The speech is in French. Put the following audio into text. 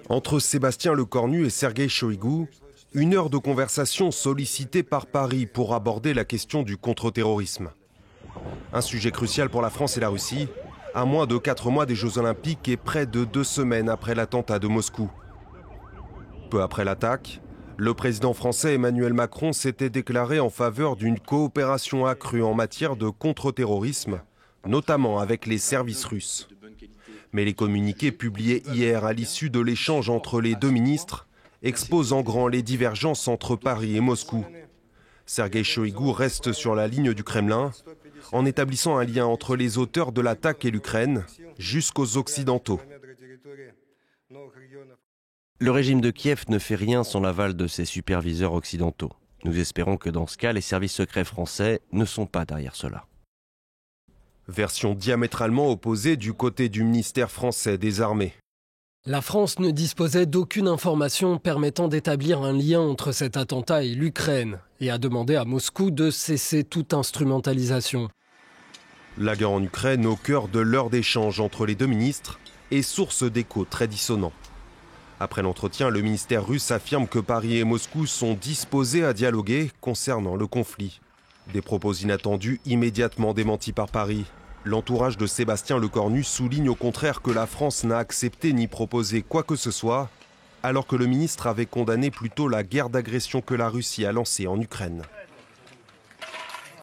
Entre Sébastien Lecornu et Sergueï Shoïgu, une heure de conversation sollicitée par Paris pour aborder la question du contre-terrorisme. Un sujet crucial pour la France et la Russie, à moins de 4 mois des Jeux Olympiques et près de 2 semaines après l'attentat de Moscou. Peu après l'attaque, le président français Emmanuel Macron s'était déclaré en faveur d'une coopération accrue en matière de contre-terrorisme, notamment avec les services russes. Mais les communiqués publiés hier à l'issue de l'échange entre les deux ministres exposent en grand les divergences entre Paris et Moscou. Sergueï Shoïgu reste sur la ligne du Kremlin, en établissant un lien entre les auteurs de l'attaque et l'Ukraine, jusqu'aux Occidentaux. Le régime de Kiev ne fait rien sans l'aval de ses superviseurs occidentaux. Nous espérons que dans ce cas, les services secrets français ne sont pas derrière cela. Version diamétralement opposée du côté du ministère français des Armées. La France ne disposait d'aucune information permettant d'établir un lien entre cet attentat et l'Ukraine et a demandé à Moscou de cesser toute instrumentalisation. La guerre en Ukraine, au cœur de l'heure d'échange entre les deux ministres, est source d'échos très dissonants. Après l'entretien, le ministère russe affirme que Paris et Moscou sont disposés à dialoguer concernant le conflit. Des propos inattendus immédiatement démentis par Paris. L'entourage de Sébastien Lecornu souligne au contraire que la France n'a accepté ni proposé quoi que ce soit, alors que le ministre avait condamné plutôt la guerre d'agression que la Russie a lancée en Ukraine.